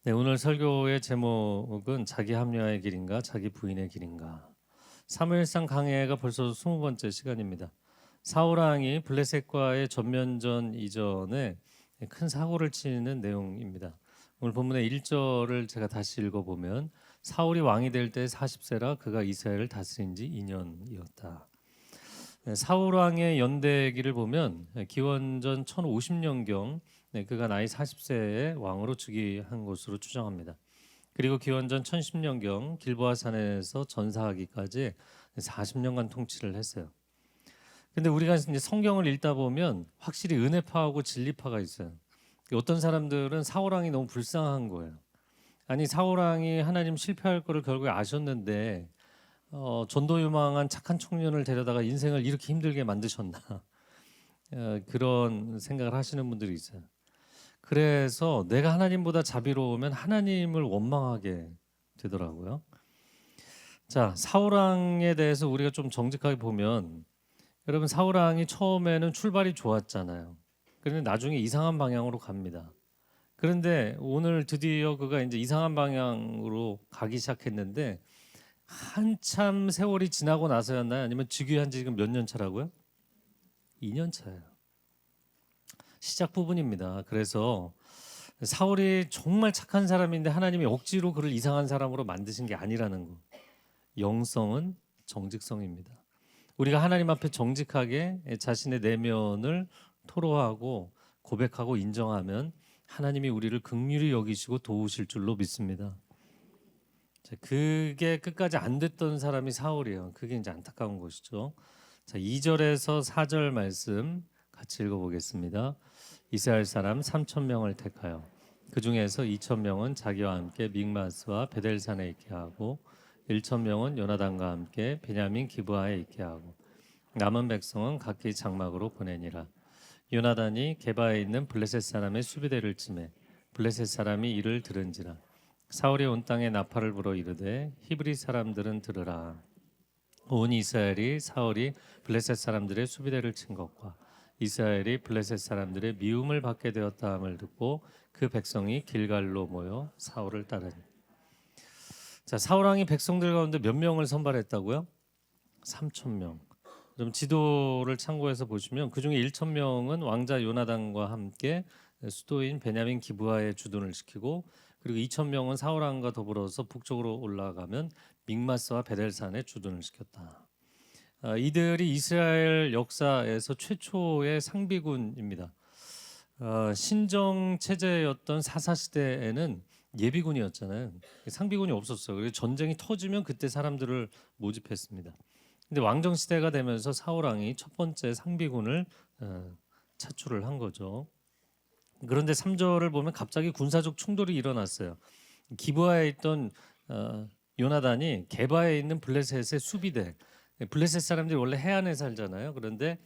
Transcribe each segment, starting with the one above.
네, 오늘 설교의 제목은 자기 합리화의 길인가, 자기 부인의 길인가. 사무엘상 강해가 벌써 20번째 시간입니다. 사울 왕이 블레셋과의 전면전 이전에 큰 사고를 치는 내용입니다. 오늘 본문의 1절을 제가 다시 읽어보면 사울이 왕이 될 때 40세라 그가 이스라엘을 다스린 지 2년이었다. 사울 왕의 연대기를 보면 기원전 1050년경 그가 나이 40세에 왕으로 즉위한 것으로 추정합니다. 그리고 기원전 1010년경 길보아 산에서 전사하기까지 40년간 통치를 했어요. 근데 우리가 이제 성경을 읽다 보면 확실히 은혜파하고 진리파가 있어요. 어떤 사람들은 사울 왕이 너무 불쌍한 거예요. 아니 사울 왕이 하나님 실패할 거를 결국에 아셨는데 전도 유망한 착한 청년을 데려다가 인생을 이렇게 힘들게 만드셨나 그런 생각을 하시는 분들이 있어요. 그래서 내가 하나님보다 자비로우면 하나님을 원망하게 되더라고요. 자, 사울 왕에 대해서 우리가 좀 정직하게 보면 여러분 사울 왕이 처음에는 출발이 좋았잖아요. 그런데 나중에 이상한 방향으로 갑니다. 그런데 오늘 드디어 그가 이제 이상한 방향으로 가기 시작했는데 한참 세월이 지나고 나서였나요? 아니면 즉위한 지 지금 몇 년 차라고요? 2년 차예요. 시작 부분입니다. 그래서 사울이 정말 착한 사람인데 하나님이 억지로 그를 이상한 사람으로 만드신 게 아니라는 거. 영성은 정직성입니다. 우리가 하나님 앞에 정직하게 자신의 내면을 토로하고 고백하고 인정하면 하나님이 우리를 긍휼히 여기시고 도우실 줄로 믿습니다. 그게 끝까지 안 됐던 사람이 사울이에요. 그게 이제 안타까운 것이죠. 자, 2절에서 4절 말씀 같이 읽어보겠습니다. 이스라엘 사람 3천 명을 택하여 그 중에서 2천 명은 자기와 함께 믹마스와 베델산에 있게 하고 1천 명은 요나단과 함께 베냐민 기브아에 있게 하고 남은 백성은 각기 장막으로 보내니라. 요나단이 게바에 있는 블레셋 사람의 수비대를 치매 블레셋 사람이 이를 들은지라. 사울이 온 땅에 나팔을 불어 이르되 히브리 사람들은 들으라. 온 이스라엘이 사울이 블레셋 사람들의 수비대를 친 것과 이스라엘이 블레셋 사람들의 미움을 받게 되었다함을 듣고 그 백성이 길갈로 모여 사울을 따르니. 자, 사울 왕이 백성들 가운데 몇 명을 선발했다고요? 3천 명. 그럼 지도를 참고해서 보시면 그중에 1천 명은 왕자 요나단과 함께 수도인 베냐민 기브아에 주둔을 시키고 그리고 2천 명은 사울 왕과 더불어서 북쪽으로 올라가면 믹마스와 베델산에 주둔을 시켰다. 이들이 이스라엘 역사에서 최초의 상비군입니다. 신정 체제였던 사사 시대에는 예비군이었잖아요. 상비군이 없었어요. 그래서 전쟁이 터지면 그때 사람들을 모집했습니다. 근데 왕정 시대가 되면서 사울 왕이 첫 번째 상비군을 차출을 한 거죠. 그런데 3절을 보면 갑자기 군사적 충돌이 일어났어요. 기브아에 있던 요나단이 게바에 있는 블레셋의 수비대, 블레셋 사람들이 원래 해안에 살잖아요. 그런데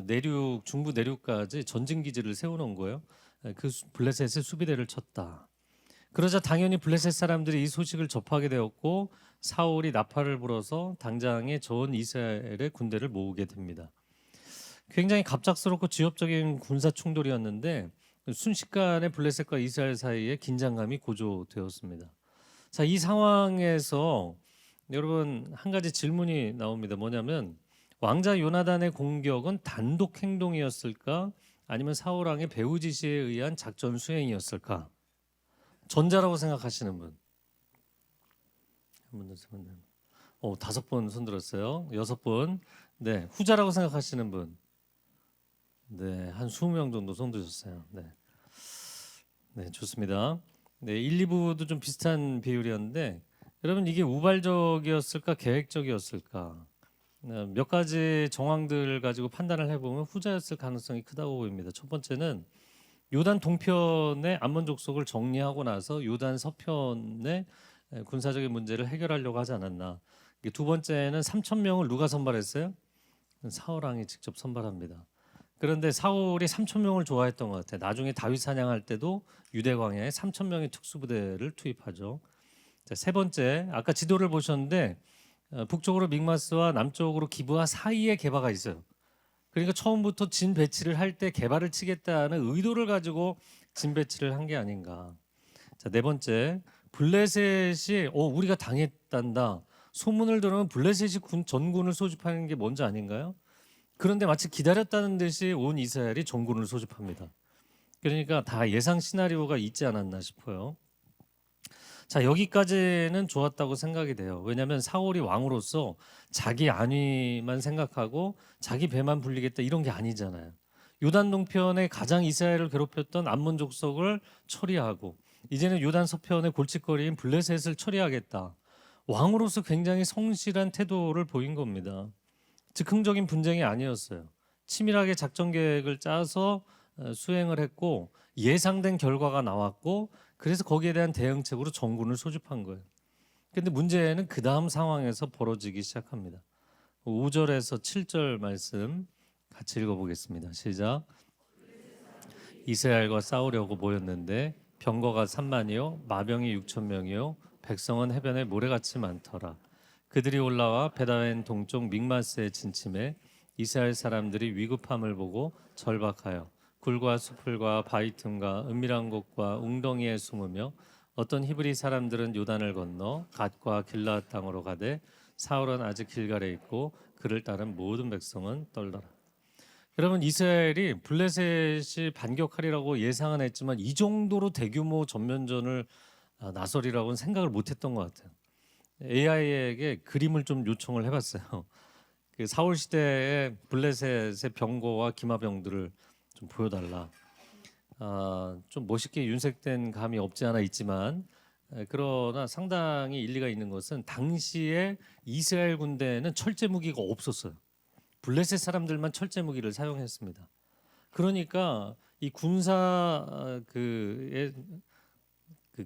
내륙 중부 내륙까지 전진 기지를 세워놓은 거예요. 그 블레셋의 수비대를 쳤다. 그러자 당연히 블레셋 사람들이 이 소식을 접하게 되었고 사울이 나팔을 불어서 당장에 전 이스라엘의 군대를 모으게 됩니다. 굉장히 갑작스럽고 지역적인 군사 충돌이었는데 순식간에 블레셋과 이스라엘 사이에 긴장감이 고조되었습니다. 자, 이 상황에서 여러분 한 가지 질문이 나옵니다. 뭐냐면 왕자 요나단의 공격은 단독 행동이었을까? 아니면 사울 왕의 배후 지시에 의한 작전 수행이었을까? 전자라고 생각하시는 분. 한 분, 두 분, 다섯 분 손들었어요. 여섯 분. 네, 후자라고 생각하시는 분. 네, 한 20명 정도 손드셨어요. 네. 네, 좋습니다. 네, 1, 2부도 좀 비슷한 비율이었는데 여러분 이게 우발적이었을까 계획적이었을까? 몇 가지 정황들 가지고 판단을 해보면 후자였을 가능성이 크다고 보입니다. 첫 번째는 요단 동편의 암몬 족속을 정리하고 나서 요단 서편의 군사적인 문제를 해결하려고 하지 않았나. 두 번째는 3천 명을 누가 선발했어요? 사울 왕이 직접 선발합니다. 그런데 사울이 3천 명을 좋아했던 것 같아요. 나중에 다윗 사냥할 때도 유대 광야에 3천 명의 특수부대를 투입하죠. 자, 세 번째, 아까 지도를 보셨는데 북쪽으로 믹마스와 남쪽으로 기브아 사이에 게바가 있어요. 그러니까 처음부터 진 배치를 할 때 게바를 치겠다는 의도를 가지고 진 배치를 한 게 아닌가. 자, 네 번째, 블레셋이 우리가 당했단다. 소문을 들으면 블레셋이 전군을 소집하는 게 먼저 아닌가요? 그런데 마치 기다렸다는 듯이 온 이스라엘이 전군을 소집합니다. 그러니까 다 예상 시나리오가 있지 않았나 싶어요. 자, 여기까지는 좋았다고 생각이 돼요. 왜냐하면 사울이 왕으로서 자기 안위만 생각하고 자기 배만 불리겠다 이런 게 아니잖아요. 요단 동편에 가장 이스라엘을 괴롭혔던 암몬 족속을 처리하고 이제는 요단 서편의 골칫거리인 블레셋을 처리하겠다. 왕으로서 굉장히 성실한 태도를 보인 겁니다. 즉흥적인 분쟁이 아니었어요. 치밀하게 작전 계획을 짜서 수행을 했고 예상된 결과가 나왔고 그래서 거기에 대한 대응책으로 전군을 소집한 거예요. 근데 문제는 그 다음 상황에서 벌어지기 시작합니다. 5절에서 7절 말씀 같이 읽어보겠습니다. 시작. 이스라엘과 싸우려고 모였는데 병거가 3만이요 마병이 6천 명이요 백성은 해변에 모래같이 많더라. 그들이 올라와 베다웬 동쪽 믹마스에 진침해 이스라엘 사람들이 위급함을 보고 절박하여 굴과 수풀과 바위 틈과 은밀한 곳과 웅덩이에 숨으며 어떤 히브리 사람들은 요단을 건너 갓과 길라앗 땅으로 가되 사울은 아직 길갈에 있고 그를 따른 모든 백성은 떨더라. 여러분, 이스라엘이 블레셋이 반격하리라고 예상은 했지만 이 정도로 대규모 전면전을 나서리라고는 생각을 못했던 것 같아요. AI에게 그림을 좀 요청을 해봤어요. 그 사울 시대의 블레셋의 병거와 기마병들을 좀 보여달라. 좀 멋있게 윤색된 감이 없지 않아 있지만 그러나 상당히 일리가 있는 것은 당시에 이스라엘 군대는 철제 무기가 없었어요. 블레셋 사람들만 철제 무기를 사용했습니다. 그러니까 이 군사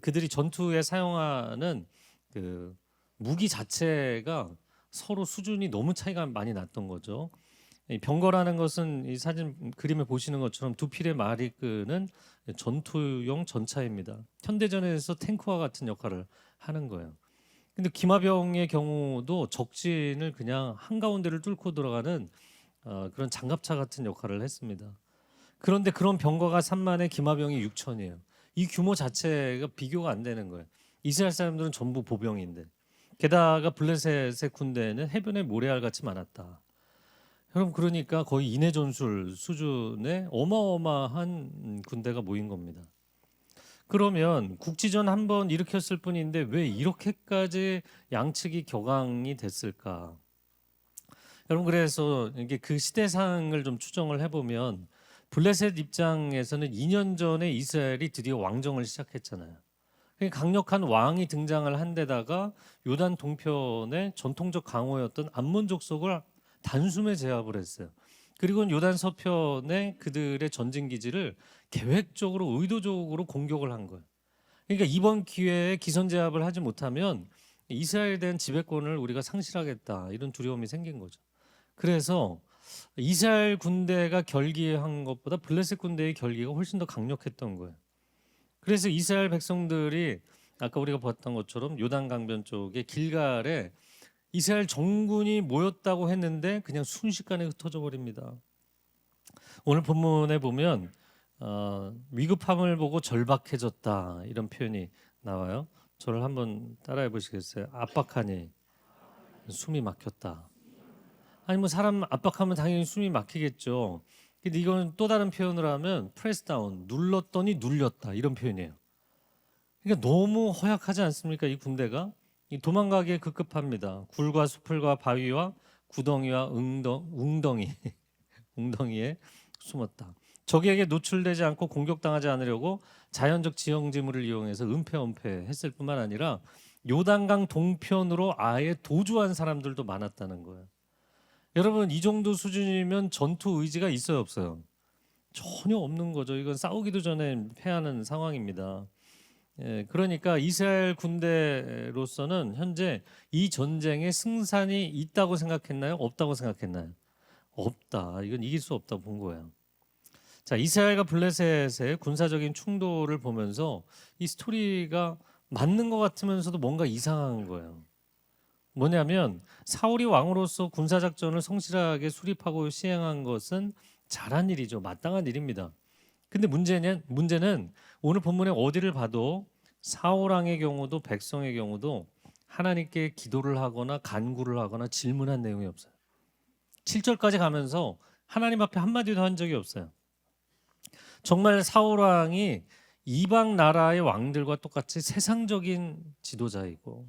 그들이 전투에 사용하는 그 무기 자체가 서로 수준이 너무 차이가 많이 났던 거죠. 이 병거라는 것은 이 사진 그림에 보시는 것처럼 두 필의 말이 끄는 전투용 전차입니다. 현대전에서 탱크와 같은 역할을 하는 거예요. 근데 기마병의 경우도 적진을 그냥 한가운데를 뚫고 들어가는 그런 장갑차 같은 역할을 했습니다. 그런데 그런 병거가 3만에 기마병이 6천이에요. 이 규모 자체가 비교가 안 되는 거예요. 이스라엘 사람들은 전부 보병인데 게다가 블레셋의 군대는 해변에 모래알같이 많았다. 여러분, 그러니까 거의 인해 전술 수준의 어마어마한 군대가 모인 겁니다. 그러면 국지전 한번 일으켰을 뿐인데 왜 이렇게까지 양측이 격앙이 됐을까? 여러분, 그래서 이게 그 시대상을 좀 추정을 해보면 블레셋 입장에서는 2년 전에 이스라엘이 드디어 왕정을 시작했잖아요. 강력한 왕이 등장을 한 데다가 요단 동편의 전통적 강호였던 암몬 족속을 단숨에 제압을 했어요. 그리고 요단 서편의 그들의 전진 기지를 계획적으로 의도적으로 공격을 한 거예요. 그러니까 이번 기회에 기선 제압을 하지 못하면 이스라엘에 대한 지배권을 우리가 상실하겠다 이런 두려움이 생긴 거죠. 그래서 이스라엘 군대가 결기한 것보다 블레셋 군대의 결기가 훨씬 더 강력했던 거예요. 그래서 이스라엘 백성들이 아까 우리가 봤던 것처럼 요단 강변 쪽에 길갈에 이스라엘 정군이 모였다고 했는데 그냥 순식간에 흩어져 버립니다. 오늘 본문에 보면 위급함을 보고 절박해졌다 이런 표현이 나와요. 저를 한번 따라해 보시겠어요? 압박하니 숨이 막혔다. 아니 뭐 사람 압박하면 당연히 숨이 막히겠죠. 근데 이건 또 다른 표현을 하면 프레스 다운, 눌렀더니 눌렸다 이런 표현이에요. 그러니까 너무 허약하지 않습니까? 이 군대가 도망가기에 급급합니다. 굴과 수풀과 바위와 구덩이와 웅덩이에 숨었다. 적에게 노출되지 않고 공격당하지 않으려고 자연적 지형지물을 이용해서 은폐했을 뿐만 아니라 요단강 동편으로 아예 도주한 사람들도 많았다는 거예요. 여러분, 이 정도 수준이면 전투 의지가 있어요, 없어요? 전혀 없는 거죠. 이건 싸우기도 전에 패하는 상황입니다. 그러니까 이스라엘 군대로서는 현재 이 전쟁에 승산이 있다고 생각했나요? 없다고 생각했나요? 없다. 이건 이길 수 없다고 본 거예요. 자, 이스라엘과 블레셋의 군사적인 충돌을 보면서 이 스토리가 맞는 것 같으면서도 뭔가 이상한 거예요. 뭐냐면 사울이 왕으로서 군사작전을 성실하게 수립하고 시행한 것은 잘한 일이죠. 마땅한 일입니다. 근데 문제는 오늘 본문에 어디를 봐도 사울 왕의 경우도 백성의 경우도 하나님께 기도를 하거나 간구를 하거나 질문한 내용이 없어요. 7절까지 가면서 하나님 앞에 한마디도 한 적이 없어요. 정말 사울 왕이 이방 나라의 왕들과 똑같이 세상적인 지도자이고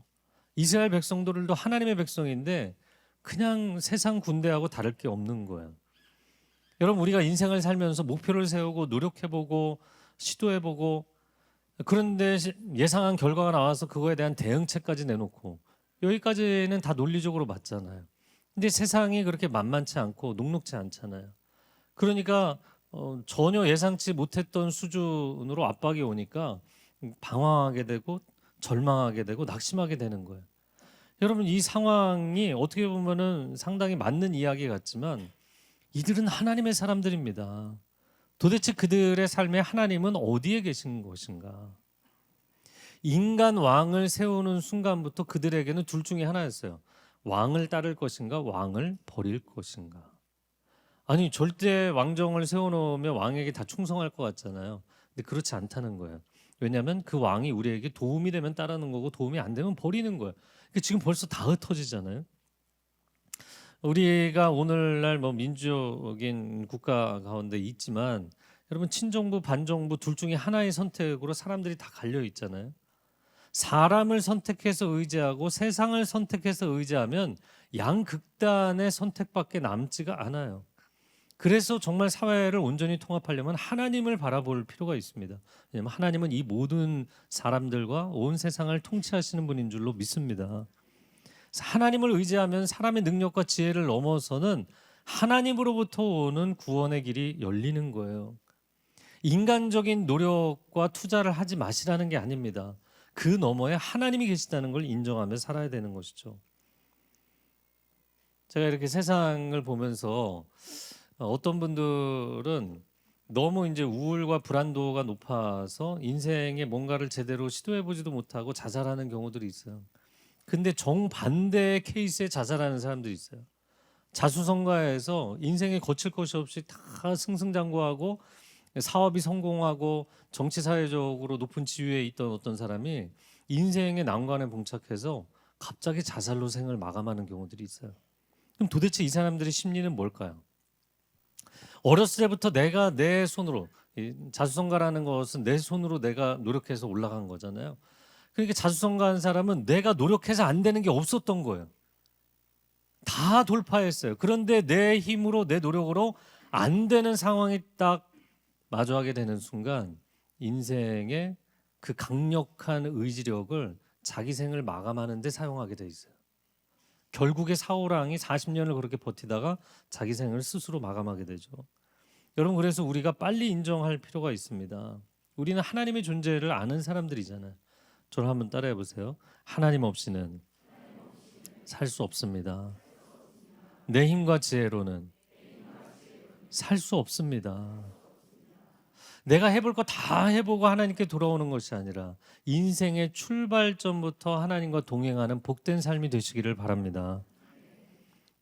이스라엘 백성들도 하나님의 백성인데 그냥 세상 군대하고 다를 게 없는 거예요. 여러분, 우리가 인생을 살면서 목표를 세우고 노력해보고 시도해보고 그런데 예상한 결과가 나와서 그거에 대한 대응책까지 내놓고 여기까지는 다 논리적으로 맞잖아요. 근데 세상이 그렇게 만만치 않고 녹록지 않잖아요. 그러니까 전혀 예상치 못했던 수준으로 압박이 오니까 방황하게 되고 절망하게 되고 낙심하게 되는 거예요. 여러분, 이 상황이 어떻게 보면은 상당히 맞는 이야기 같지만 이들은 하나님의 사람들입니다. 도대체 그들의 삶에 하나님은 어디에 계신 것인가? 인간 왕을 세우는 순간부터 그들에게는 둘 중에 하나였어요. 왕을 따를 것인가, 왕을 버릴 것인가. 아니, 절대 왕정을 세워놓으면 왕에게 다 충성할 것 같잖아요. 근데 그렇지 않다는 거예요. 왜냐하면 그 왕이 우리에게 도움이 되면 따르는 거고 도움이 안 되면 버리는 거예요. 지금 벌써 다 흩어지잖아요. 우리가 오늘날 뭐 민주적인 국가 가운데 있지만 여러분, 친정부 반정부 둘 중에 하나의 선택으로 사람들이 다 갈려 있잖아요. 사람을 선택해서 의지하고 세상을 선택해서 의지하면 양극단의 선택밖에 남지가 않아요. 그래서 정말 사회를 온전히 통합하려면 하나님을 바라볼 필요가 있습니다. 왜냐하면 하나님은 이 모든 사람들과 온 세상을 통치하시는 분인 줄로 믿습니다. 하나님을 의지하면 사람의 능력과 지혜를 넘어서는 하나님으로부터 오는 구원의 길이 열리는 거예요. 인간적인 노력과 투자를 하지 마시라는 게 아닙니다. 그 너머에 하나님이 계시다는 걸 인정하며 살아야 되는 것이죠. 제가 이렇게 세상을 보면서 어떤 분들은 너무 이제 우울과 불안도가 높아서 인생에 뭔가를 제대로 시도해 보지도 못하고 자살하는 경우들이 있어요. 근데 정반대의 케이스에 자살하는 사람들이 있어요. 자수성가해서 인생에 거칠 것이 없이 다 승승장구하고 사업이 성공하고 정치 사회적으로 높은 지위에 있던 어떤 사람이 인생의 난관에 봉착해서 갑자기 자살로 생을 마감하는 경우들이 있어요. 그럼 도대체 이 사람들의 심리는 뭘까요? 어렸을 때부터 내가 내 손으로, 자수성가라는 것은 내 손으로 내가 노력해서 올라간 거잖아요. 그러니까 자수성가한 사람은 내가 노력해서 안 되는 게 없었던 거예요. 다 돌파했어요. 그런데 내 힘으로 내 노력으로 안 되는 상황이 딱 마주하게 되는 순간 인생의 그 강력한 의지력을 자기 생을 마감하는 데 사용하게 돼 있어요. 결국에 사울 왕이 40년을 그렇게 버티다가 자기 생을 스스로 마감하게 되죠. 여러분, 그래서 우리가 빨리 인정할 필요가 있습니다. 우리는 하나님의 존재를 아는 사람들이잖아요. 저를 한번 따라해 보세요. 하나님 없이는 살 수 없습니다. 내 힘과 지혜로는 살 수 없습니다. 내가 해볼 거 다 해보고 하나님께 돌아오는 것이 아니라 인생의 출발점부터 하나님과 동행하는 복된 삶이 되시기를 바랍니다.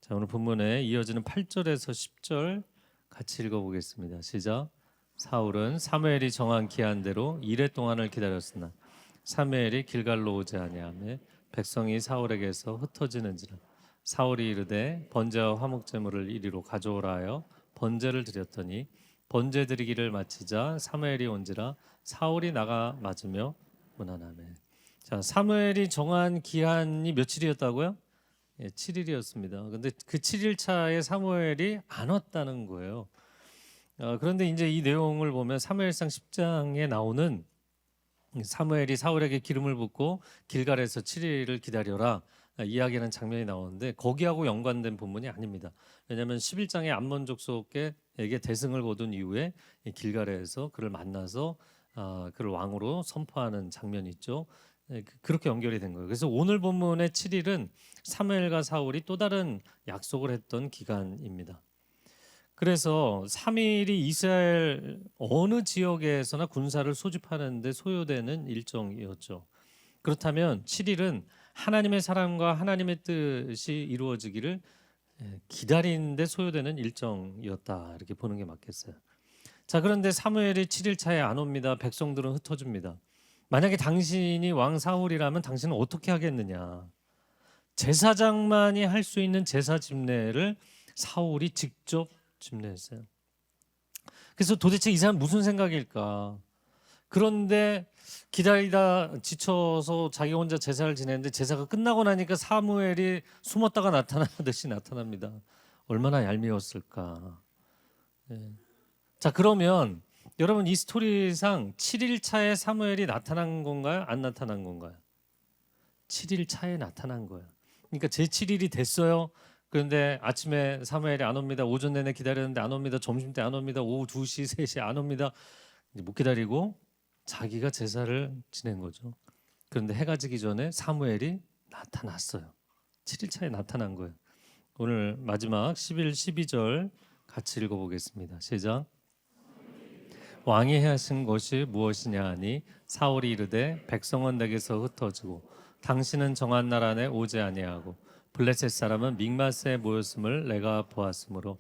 자, 오늘 본문에 이어지는 8절에서 10절 같이 읽어보겠습니다. 시작. 사울은 사무엘이 정한 기한대로 이레 동안을 기다렸으나 사무엘이 길갈로 오지 아니하며 백성이 사울에게서 흩어지는지라. 사울이 이르되 번제와 화목 제물을 이리로 가져오라 하여 번제를 드렸더니 번제 드리기를 마치자 사무엘이 온지라 사울이 나가 맞으며 문안하매. 자, 사무엘이 정한 기한이 며칠이었다고요? 7일이었습니다. 근데 그 7일 차에 사무엘이 안 왔다는 거예요. 그런데 이제 이 내용을 보면 사무엘상 10장에 나오는 사무엘이 사울에게 기름을 붓고 길갈에서 7일을 기다려라 이야기하는 장면이 나오는데 거기하고 연관된 본문이 아닙니다. 왜냐하면 11장에 암몬 족속에게 대승을 거둔 이후에 길갈에서 그를 만나서 그를 왕으로 선포하는 장면이 있죠. 그렇게 연결이 된 거예요. 그래서 오늘 본문의 7일은 사무엘과 사울이 또 다른 약속을 했던 기간입니다. 그래서 3일이 이스라엘 어느 지역에서나 군사를 소집하는 데 소요되는 일정이었죠. 그렇다면 7일은 하나님의 사랑과 하나님의 뜻이 이루어지기를 기다리는 데 소요되는 일정이었다. 이렇게 보는 게 맞겠어요. 자, 그런데 사무엘이 7일 차에 안 옵니다. 백성들은 흩어집니다. 만약에 당신이 왕 사울이라면 당신은 어떻게 하겠느냐? 제사장만이 할 수 있는 제사 집례를 사울이 직접 집례했어요. 그래서 도대체 이 사람 무슨 생각일까? 그런데 기다리다 지쳐서 자기 혼자 제사를 지냈는데 제사가 끝나고 나니까 사무엘이 숨었다가 나타나듯이 나타납니다. 얼마나 얄미웠을까. 네. 자, 그러면 여러분 이 스토리상 7일 차에 사무엘이 나타난 건가요? 안 나타난 건가요? 7일 차에 나타난 거예요. 그러니까 제 7일이 됐어요. 그런데 아침에 사무엘이 안 옵니다. 오전 내내 기다렸는데 안 옵니다. 점심 때 안 옵니다. 오후 2시, 3시 안 옵니다. 이제 못 기다리고 자기가 제사를 지낸 거죠. 그런데 해가 지기 전에 사무엘이 나타났어요. 7일 차에 나타난 거예요. 오늘 마지막 11, 12절 같이 읽어보겠습니다. 시작. 왕이 하신 것이 무엇이냐 하니 사울이 이르되 백성은 내게서 흩어지고 당신은 정한 날 안에 오지 아니하고 블레셋 사람은 믹마스에 모였음을 내가 보았으므로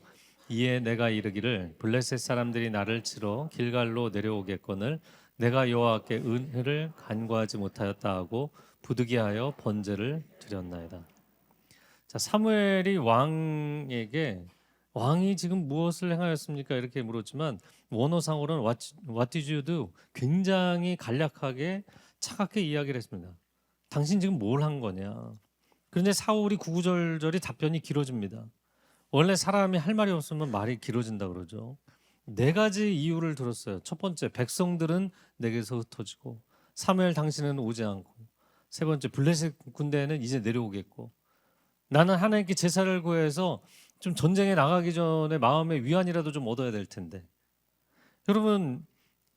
이에 내가 이르기를 블레셋 사람들이 나를 치러 길갈로 내려오겠거늘 내가 여호와께 은혜를 간구하지 못하였다 하고 부득이하여 번제를 드렸나이다. 자, 사무엘이 왕이 지금 무엇을 행하였습니까? 이렇게 물었지만 원어상으로는 what did you do? 굉장히 간략하게 차갑게 이야기를 했습니다. 당신 지금 뭘 한 거냐? 그런데 사울이 구구절절히 답변이 길어집니다. 원래 사람이 할 말이 없으면 말이 길어진다 그러죠. 네 가지 이유를 들었어요. 첫 번째, 백성들은 내게서 흩어지고, 사무엘 당신은 오지 않고, 세 번째, 블레셋 군대는 이제 내려오겠고, 나는 하나님께 제사를 구해서 좀 전쟁에 나가기 전에 마음의 위안이라도 좀 얻어야 될 텐데. 여러분,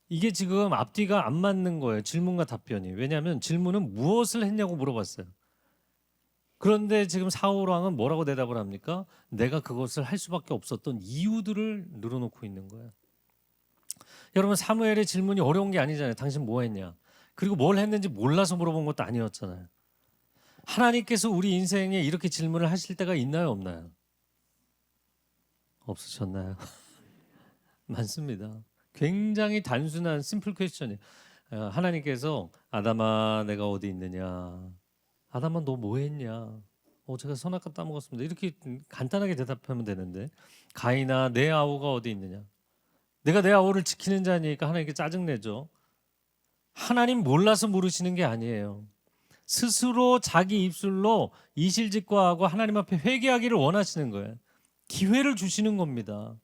이게 지금 앞뒤가 안 맞는 거예요. 질문과 답변이. 왜냐하면 질문은 무엇을 했냐고 물어봤어요. 그런데 지금 사울 왕은 뭐라고 대답을 합니까? 내가 그것을 할 수밖에 없었던 이유들을 늘어놓고 있는 거예요. 여러분, 사무엘의 질문이 어려운 게 아니잖아요. 당신 뭐 했냐? 그리고 뭘 했는지 몰라서 물어본 것도 아니었잖아요. 하나님께서 우리 인생에 이렇게 질문을 하실 때가 있나요, 없나요? 없으셨나요? 많습니다. 굉장히 단순한 심플 퀘스천이에요. 하나님께서 아담아 내가 어디 있느냐? 아담아 너 뭐 했냐? 제가 선악과 따먹었습니다. 이렇게 간단하게 대답하면 되는데 가인아 내 아우가 어디 있느냐? 내가 내 아우를 지키는 자니까 하나님께 짜증내죠. 하나님 몰라서 물으시는 게 아니에요. 스스로 자기 입술로 이실직고하고 하나님 앞에 회개하기를 원하시는 거예요. 기회를 주시는 겁니다.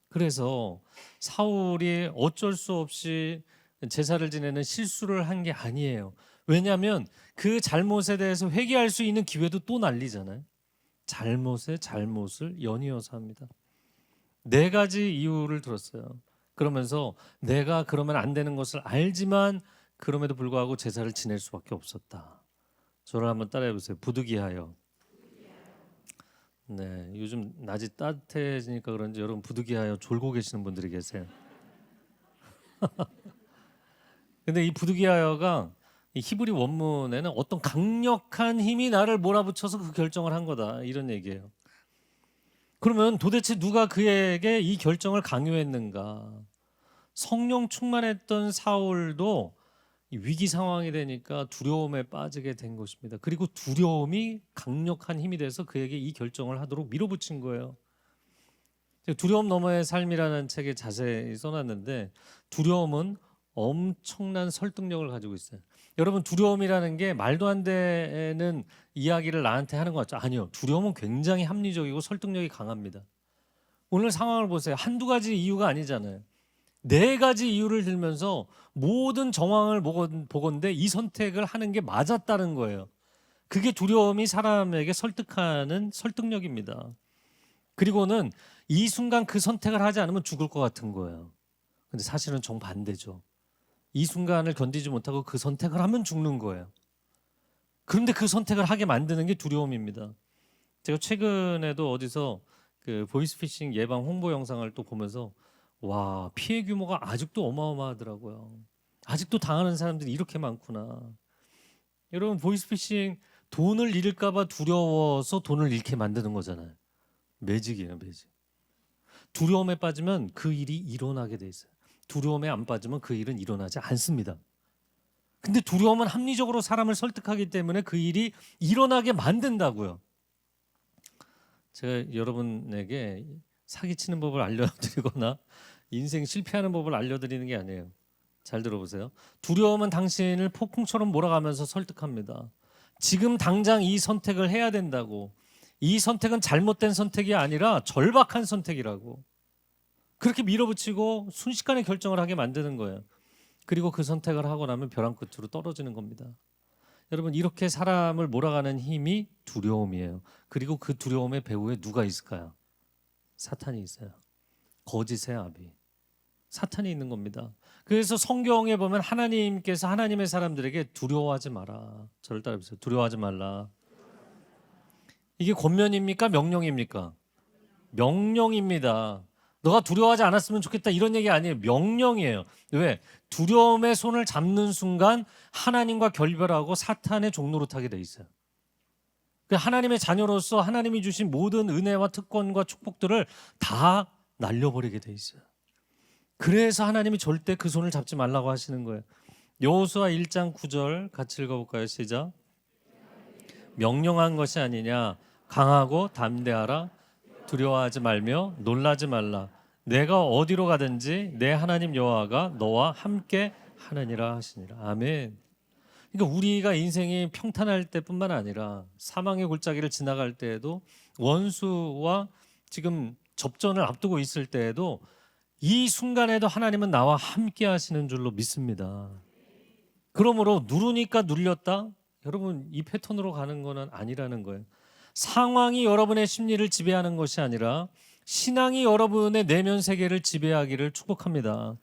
그래서 사울이 어쩔 수 없이 제사를 지내는 실수를 한 게 아니에요. 왜냐하면 그 잘못에 대해서 회개할 수 있는 기회도 또 날리잖아요. 잘못에 잘못을 연이어서 합니다. 네 가지 이유를 들었어요. 그러면서 내가 그러면 안 되는 것을 알지만 그럼에도 불구하고 제사를 지낼 수밖에 없었다. 저를 한번 따라해 보세요. 부득이하여. 네, 요즘 낮이 따뜻해지니까 그런지 여러분 부득이하여 졸고 계시는 분들이 계세요. 근데 이 부득이하여가 이 히브리 원문에는 어떤 강력한 힘이 나를 몰아붙여서 그 결정을 한 거다 이런 얘기예요. 그러면 도대체 누가 그에게 이 결정을 강요했는가? 성령 충만했던 사울도 위기 상황이 되니까 두려움에 빠지게 된 것입니다. 그리고 두려움이 강력한 힘이 돼서 그에게 이 결정을 하도록 밀어붙인 거예요. 두려움 너머의 삶이라는 책에 자세히 써놨는데 두려움은 엄청난 설득력을 가지고 있어요. 여러분 두려움이라는 게 말도 안 되는 이야기를 나한테 하는 것 같죠? 아니요. 두려움은 굉장히 합리적이고 설득력이 강합니다. 오늘 상황을 보세요. 한두 가지 이유가 아니잖아요. 네 가지 이유를 들면서 모든 정황을 보건대 이 선택을 하는 게 맞았다는 거예요. 그게 두려움이 사람에게 설득하는 설득력입니다. 그리고는 이 순간 그 선택을 하지 않으면 죽을 것 같은 거예요. 근데 사실은 정반대죠. 이 순간을 견디지 못하고 그 선택을 하면 죽는 거예요. 그런데 그 선택을 하게 만드는 게 두려움입니다. 제가 최근에도 어디서 그 보이스피싱 예방 홍보 영상을 또 보면서 와, 피해 규모가 아직도 어마어마하더라고요. 아직도 당하는 사람들이 이렇게 많구나. 여러분 보이스피싱 돈을 잃을까 봐 두려워서 돈을 잃게 만드는 거잖아요. 매직이에요, 매직. 두려움에 빠지면 그 일이 일어나게 돼 있어요. 두려움에 안 빠지면 그 일은 일어나지 않습니다. 근데 두려움은 합리적으로 사람을 설득하기 때문에 그 일이 일어나게 만든다고요. 제가 여러분에게 사기치는 법을 알려드리거나 인생 실패하는 법을 알려드리는 게 아니에요. 잘 들어보세요. 두려움은 당신을 폭풍처럼 몰아가면서 설득합니다. 지금 당장 이 선택을 해야 된다고. 이 선택은 잘못된 선택이 아니라 절박한 선택이라고. 그렇게 밀어붙이고 순식간에 결정을 하게 만드는 거예요. 그리고 그 선택을 하고 나면 벼랑 끝으로 떨어지는 겁니다. 여러분, 이렇게 사람을 몰아가는 힘이 두려움이에요. 그리고 그 두려움의 배후에 누가 있을까요? 사탄이 있어요. 거짓의 아비. 사탄이 있는 겁니다. 그래서 성경에 보면 하나님께서 하나님의 사람들에게 두려워하지 마라. 저를 따라해보세요. 두려워하지 말라. 이게 권면입니까? 명령입니까? 명령입니다. 너가 두려워하지 않았으면 좋겠다 이런 얘기 아니에요. 명령이에요. 왜? 두려움의 손을 잡는 순간 하나님과 결별하고 사탄의 종로로 타게 돼 있어요. 하나님의 자녀로서 하나님이 주신 모든 은혜와 특권과 축복들을 다 날려버리게 돼 있어요. 그래서 하나님이 절대 그 손을 잡지 말라고 하시는 거예요. 여호수아 1장 9절 같이 읽어볼까요? 시작. 명령한 것이 아니냐. 강하고 담대하라. 두려워하지 말며 놀라지 말라. 내가 어디로 가든지 내 하나님 여호와가 너와 함께 하느니라 하시니라. 아멘. 그러니까 우리가 인생이 평탄할 때뿐만 아니라 사망의 골짜기를 지나갈 때에도 원수와 지금 접전을 앞두고 있을 때에도 이 순간에도 하나님은 나와 함께 하시는 줄로 믿습니다. 그러므로 누르니까 눌렸다? 여러분, 이 패턴으로 가는 건 아니라는 거예요. 상황이 여러분의 심리를 지배하는 것이 아니라 신앙이 여러분의 내면 세계를 지배하기를 축복합니다.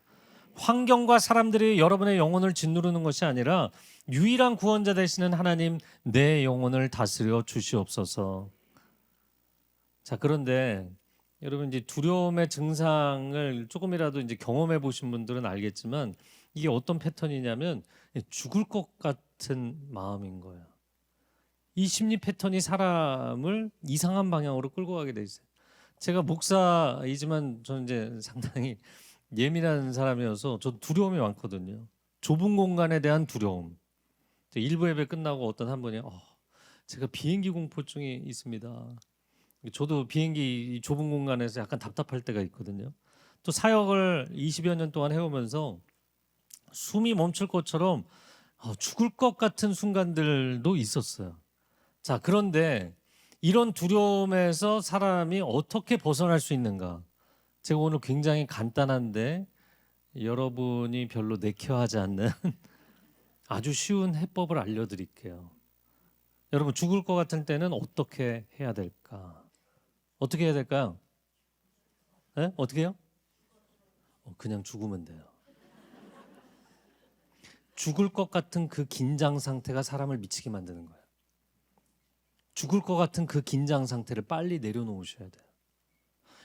환경과 사람들이 여러분의 영혼을 짓누르는 것이 아니라 유일한 구원자 되시는 하나님, 내 영혼을 다스려 주시옵소서. 자, 그런데 여러분, 이제 두려움의 증상을 조금이라도 이제 경험해 보신 분들은 알겠지만 이게 어떤 패턴이냐면 죽을 것 같은 마음인 거예요. 이 심리 패턴이 사람을 이상한 방향으로 끌고 가게 돼 있어요. 제가 목사이지만 저는 이제 상당히 예민한 사람이어서 저 두려움이 많거든요. 좁은 공간에 대한 두려움. 일부 예배 끝나고 어떤 한 분이 제가 비행기 공포증이 있습니다. 저도 비행기 좁은 공간에서 약간 답답할 때가 있거든요. 또 사역을 20여 년 동안 해오면서 숨이 멈출 것처럼 죽을 것 같은 순간들도 있었어요. 자, 그런데 이런 두려움에서 사람이 어떻게 벗어날 수 있는가? 제가 오늘 굉장히 간단한데 여러분이 별로 내켜하지 않는 아주 쉬운 해법을 알려드릴게요. 여러분, 죽을 것 같은 때는 어떻게 해야 될까? 어떻게 해야 될까요? 네? 어떻게 해요? 그냥 죽으면 돼요. 죽을 것 같은 그 긴장 상태가 사람을 미치게 만드는 거예요. 죽을 것 같은 그 긴장 상태를 빨리 내려놓으셔야 돼요.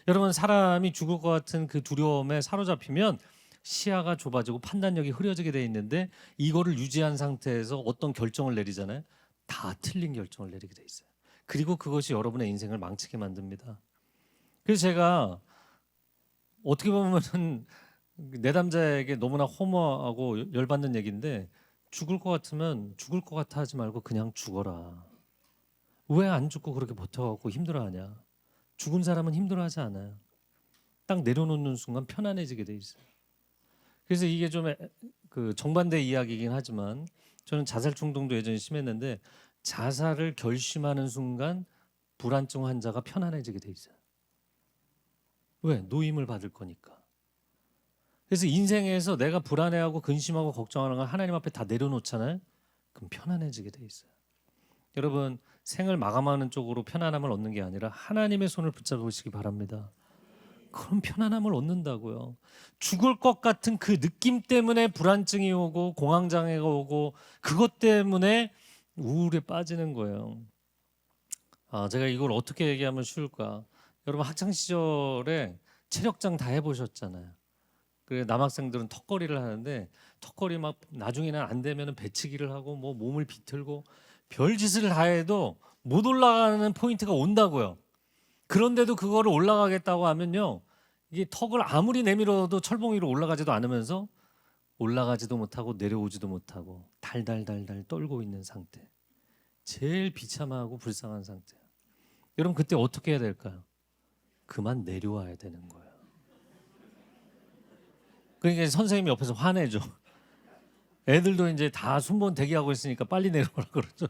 여러분, 사람이 죽을 것 같은 그 두려움에 사로잡히면 시야가 좁아지고 판단력이 흐려지게 돼 있는데 이거를 유지한 상태에서 어떤 결정을 내리잖아요. 다 틀린 결정을 내리게 돼 있어요. 그리고 그것이 여러분의 인생을 망치게 만듭니다. 그래서 제가 어떻게 보면 내담자에게 너무나 허무하고 열받는 얘기인데 죽을 것 같으면 죽을 것 같아 하지 말고 그냥 죽어라. 왜 안 죽고 그렇게 버텨갖고 힘들어하냐? 죽은 사람은 힘들어하지 않아요. 딱 내려놓는 순간 편안해지게 돼 있어요. 그래서 이게 좀 그 정반대 이야기이긴 하지만 저는 자살 충동도 예전에 심했는데 자살을 결심하는 순간 불안증 환자가 편안해지게 돼 있어요. 왜? 노임을 받을 거니까. 그래서 인생에서 내가 불안해하고 근심하고 걱정하는 건 하나님 앞에 다 내려놓잖아요. 그럼 편안해지게 돼 있어요. 여러분, 생을 마감하는 쪽으로 편안함을 얻는 게 아니라 하나님의 손을 붙잡으시기 바랍니다. 그럼 편안함을 얻는다고요. 죽을 것 같은 그 느낌 때문에 불안증이 오고 공황장애가 오고 그것 때문에 우울에 빠지는 거예요. 제가 이걸 어떻게 얘기하면 쉬울까? 여러분, 학창 시절에 체력장 다 해보셨잖아요. 그래, 남학생들은 턱걸이를 하는데 턱걸이 막 나중에는 안 되면 배치기를 하고 뭐 몸을 비틀고 별짓을 다 해도 못 올라가는 포인트가 온다고요. 그런데도 그거를 올라가겠다고 하면요, 이게 턱을 아무리 내밀어도 철봉 위로 올라가지도 않으면서 올라가지도 못하고 내려오지도 못하고 달달달달 떨고 있는 상태. 제일 비참하고 불쌍한 상태예요. 여러분 그때 어떻게 해야 될까요? 그만 내려와야 되는 거예요. 그러니까 선생님이 옆에서 화내죠. 애들도 이제 다 순번 대기하고 있으니까 빨리 내려오라 그러죠.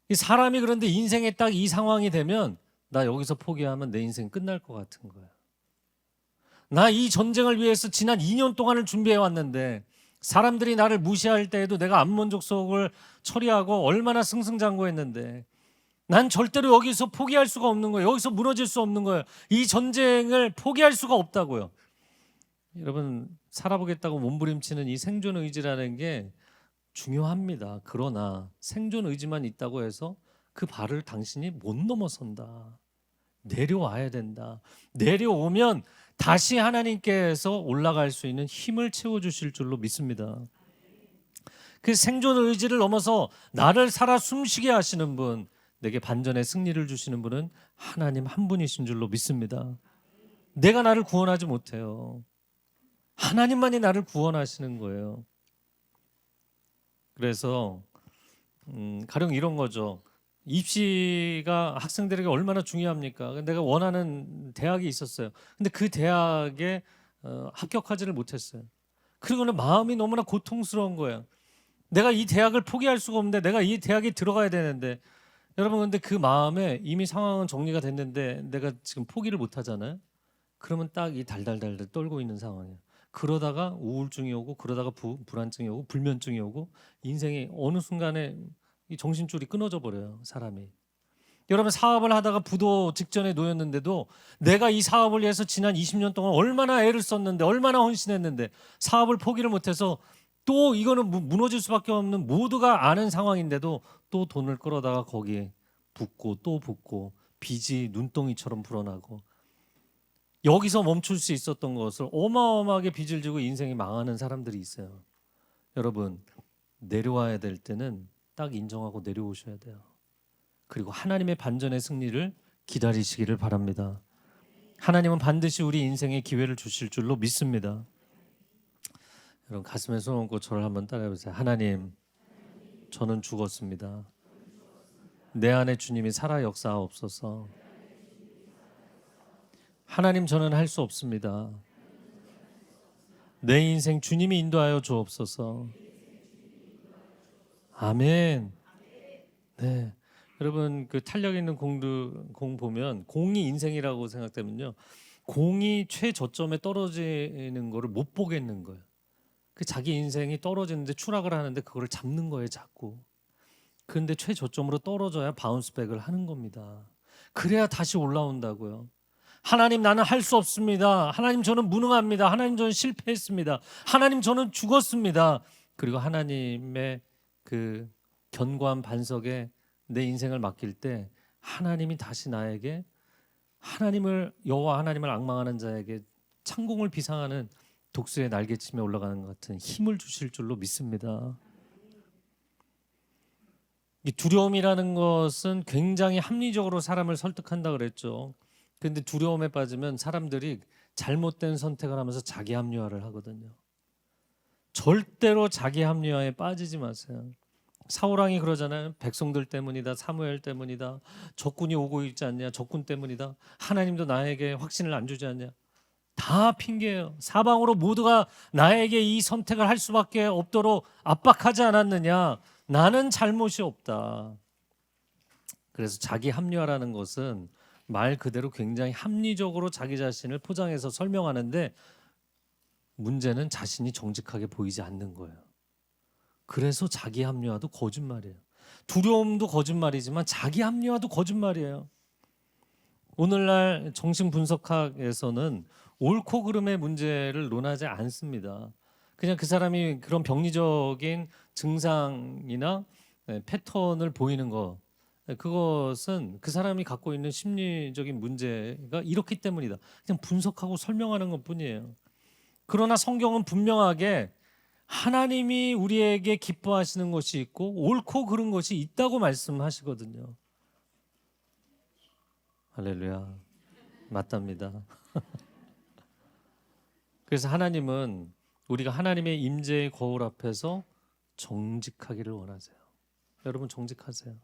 이 사람이 그런데 인생에 딱 이 상황이 되면 나 여기서 포기하면 내 인생 끝날 것 같은 거예요. 나 이 전쟁을 위해서 지난 2년 동안을 준비해 왔는데 사람들이 나를 무시할 때에도 내가 안몬족속을 처리하고 얼마나 승승장구했는데 난 절대로 여기서 포기할 수가 없는 거예요. 여기서 무너질 수 없는 거예요. 이 전쟁을 포기할 수가 없다고요. 여러분 살아보겠다고 몸부림치는 이 생존 의지라는 게 중요합니다. 그러나 생존 의지만 있다고 해서 그 발을 당신이 못 넘어선다. 내려와야 된다. 내려오면 다시 하나님께서 올라갈 수 있는 힘을 채워주실 줄로 믿습니다. 그 생존 의지를 넘어서 나를 살아 숨쉬게 하시는 분, 내게 반전의 승리를 주시는 분은 하나님 한 분이신 줄로 믿습니다. 내가 나를 구원하지 못해요. 하나님만이 나를 구원하시는 거예요. 그래서 가령 이런 거죠. 입시가 학생들에게 얼마나 중요합니까? 내가 원하는 대학이 있었어요. 근데 그 대학에 합격하지를 못했어요. 그리고는 마음이 너무나 고통스러운 거예요. 내가 이 대학을 포기할 수가 없는데 내가 이 대학에 들어가야 되는데 여러분 근데 그 마음에 이미 상황은 정리가 됐는데 내가 지금 포기를 못 하잖아요. 그러면 딱 이 달달달달 떨고 있는 상황이에요. 그러다가 우울증이 오고 그러다가 불안증이 오고 불면증이 오고 인생이 어느 순간에 이 정신줄이 끊어져 버려요. 사람이. 여러분 사업을 하다가 부도 직전에 놓였는데도 내가 이 사업을 위해서 지난 20년 동안 얼마나 애를 썼는데 얼마나 헌신했는데 사업을 포기를 못해서 또 이거는 무너질 수밖에 없는 모두가 아는 상황인데도 또 돈을 끌어다가 거기에 붓고 또 붓고 빚이 눈덩이처럼 불어나고 여기서 멈출 수 있었던 것을 어마어마하게 빚을 지고 인생이 망하는 사람들이 있어요. 여러분 내려와야 될 때는 딱 인정하고 내려오셔야 돼요. 그리고 하나님의 반전의 승리를 기다리시기를 바랍니다. 하나님은 반드시 우리 인생에 기회를 주실 줄로 믿습니다. 여러분 가슴에 손 얹고 저를 한번 따라해보세요. 하나님, 저는 죽었습니다. 내 안에 주님이 살아 역사하옵소서. 하나님, 저는 할 수 없습니다. 내 인생 주님이 인도하여 주옵소서. 아멘. 네, 여러분 그 탄력 있는 공 보면 공이 인생이라고 생각되면요, 공이 최저점에 떨어지는 거를 못 보겠는 거예요. 그 자기 인생이 떨어지는데 추락을 하는데 그거를 잡는 거예요, 자꾸. 그런데 최저점으로 떨어져야 바운스백을 하는 겁니다. 그래야 다시 올라온다고요. 하나님, 나는 할 수 없습니다. 하나님, 저는 무능합니다. 하나님, 저는 실패했습니다. 하나님, 저는 죽었습니다. 그리고 하나님의 그 견고한 반석에 내 인생을 맡길 때 하나님이 다시 나에게 여호와 하나님을 앙망하는 자에게 창공을 비상하는 독수리의 날개침에 올라가는 것 같은 힘을 주실 줄로 믿습니다. 이 두려움이라는 것은 굉장히 합리적으로 사람을 설득한다 그랬죠. 그런데 두려움에 빠지면 사람들이 잘못된 선택을 하면서 자기 합리화를 하거든요. 절대로 자기 합리화에 빠지지 마세요. 사울왕이 그러잖아요. 백성들 때문이다, 사무엘 때문이다, 적군이 오고 있지 않냐, 적군 때문이다, 하나님도 나에게 확신을 안 주지 않냐. 다 핑계예요. 사방으로 모두가 나에게 이 선택을 할 수밖에 없도록 압박하지 않았느냐. 나는 잘못이 없다. 그래서 자기 합리화라는 것은 말 그대로 굉장히 합리적으로 자기 자신을 포장해서 설명하는데 문제는 자신이 정직하게 보이지 않는 거예요. 그래서 자기 합리화도 거짓말이에요. 두려움도 거짓말이지만 자기 합리화도 거짓말이에요. 오늘날 정신분석학에서는 옳고 그름의 문제를 논하지 않습니다. 그냥 그 사람이 그런 병리적인 증상이나 패턴을 보이는 것, 그것은 그 사람이 갖고 있는 심리적인 문제가 이렇기 때문이다. 그냥 분석하고 설명하는 것뿐이에요. 그러나 성경은 분명하게 하나님이 우리에게 기뻐하시는 것이 있고 옳고 그른 것이 있다고 말씀하시거든요. 할렐루야. 맞답니다. 그래서 하나님은 우리가 하나님의 임재의 거울 앞에서 정직하기를 원하세요. 여러분 정직하세요.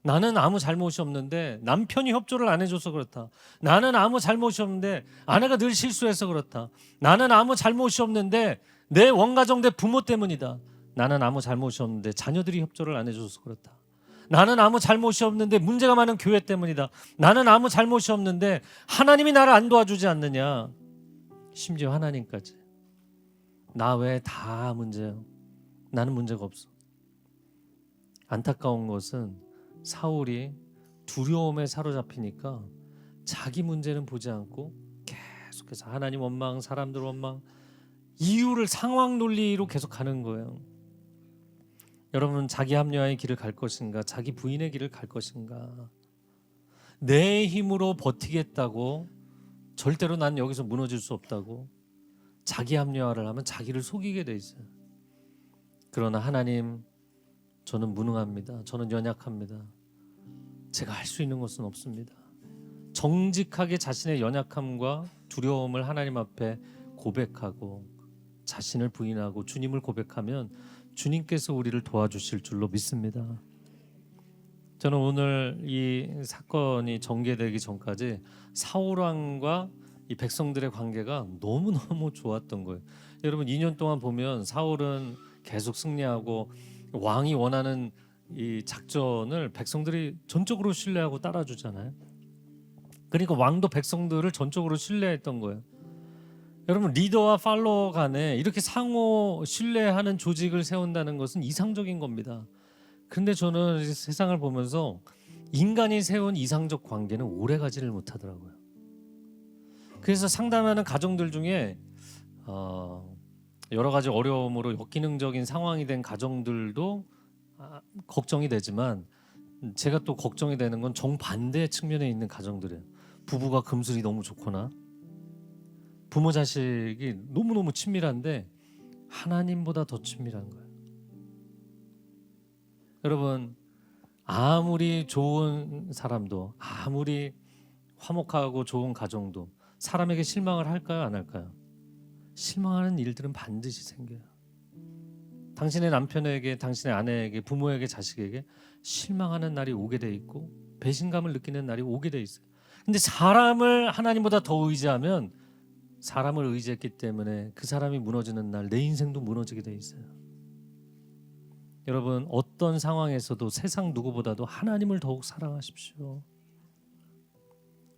나는 아무 잘못이 없는데 남편이 협조를 안 해줘서 그렇다. 나는 아무 잘못이 없는데 아내가 늘 실수해서 그렇다. 나는 아무 잘못이 없는데 내 원가정 내 부모 때문이다. 나는 아무 잘못이 없는데 자녀들이 협조를 안 해줘서 그렇다. 나는 아무 잘못이 없는데 문제가 많은 교회 때문이다. 나는 아무 잘못이 없는데 하나님이 나를 안 도와주지 않느냐. 심지어 하나님까지. 나 외에 다 문제예요. 나는 문제가 없어. 안타까운 것은 사울이 두려움에 사로잡히니까 자기 문제는 보지 않고 계속해서 하나님 원망, 사람들 원망, 이유를 상황 논리로 계속 가는 거예요. 여러분 자기 합리화의 길을 갈 것인가, 자기 부인의 길을 갈 것인가. 내 힘으로 버티겠다고 절대로 난 여기서 무너질 수 없다고 자기 합리화를 하면 자기를 속이게 돼 있어요. 그러나 하나님, 저는 무능합니다. 저는 연약합니다. 제가 할 수 있는 것은 없습니다. 정직하게 자신의 연약함과 두려움을 하나님 앞에 고백하고 자신을 부인하고 주님을 고백하면 주님께서 우리를 도와주실 줄로 믿습니다. 저는 오늘 이 사건이 전개되기 전까지 사울왕과 이 백성들의 관계가 너무너무 좋았던 거예요. 여러분 2년 동안 보면 사울은 계속 승리하고 왕이 원하는 이 작전을 백성들이 전적으로 신뢰하고 따라주잖아요. 그러니까 왕도 백성들을 전적으로 신뢰했던 거예요. 여러분 리더와 팔로워 간에 이렇게 상호 신뢰하는 조직을 세운다는 것은 이상적인 겁니다. 그런데 저는 세상을 보면서 인간이 세운 이상적 관계는 오래가지를 못하더라고요. 그래서 상담하는 가정들 중에 여러 가지 어려움으로 역기능적인 상황이 된 가정들도 걱정이 되지만 제가 또 걱정이 되는 건 정반대 측면에 있는 가정들이에요. 부부가 금슬이 너무 좋거나 부모 자식이 너무너무 친밀한데 하나님보다 더 친밀한 거예요. 여러분 아무리 좋은 사람도 아무리 화목하고 좋은 가정도 사람에게 실망을 할까요? 안 할까요? 실망하는 일들은 반드시 생겨요. 당신의 남편에게, 당신의 아내에게, 부모에게, 자식에게 실망하는 날이 오게 돼 있고 배신감을 느끼는 날이 오게 돼 있어요. 근데 사람을 하나님보다 더 의지하면 사람을 의지했기 때문에 그 사람이 무너지는 날 내 인생도 무너지게 돼 있어요. 여러분 어떤 상황에서도 세상 누구보다도 하나님을 더욱 사랑하십시오.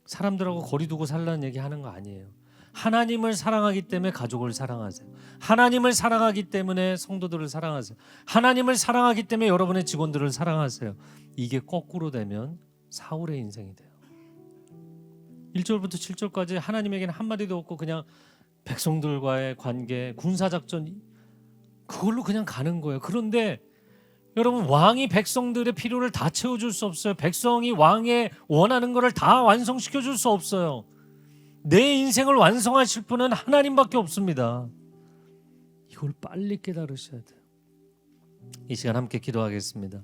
사람들하고 거리 두고 살라는 얘기 하는 거 아니에요. 하나님을 사랑하기 때문에 가족을 사랑하세요. 하나님을 사랑하기 때문에 성도들을 사랑하세요. 하나님을 사랑하기 때문에 여러분의 직원들을 사랑하세요. 이게 거꾸로 되면 사울의 인생이 돼요. 1절부터 7절까지 하나님에게는 한마디도 없고 그냥 백성들과의 관계, 군사작전 그걸로 그냥 가는 거예요. 그런데 여러분 왕이 백성들의 필요를 다 채워줄 수 없어요. 백성이 왕의 원하는 것을 다 완성시켜줄 수 없어요. 내 인생을 완성하실 분은 하나님밖에 없습니다. 이걸 빨리 깨달으셔야 돼요. 이 시간 함께 기도하겠습니다.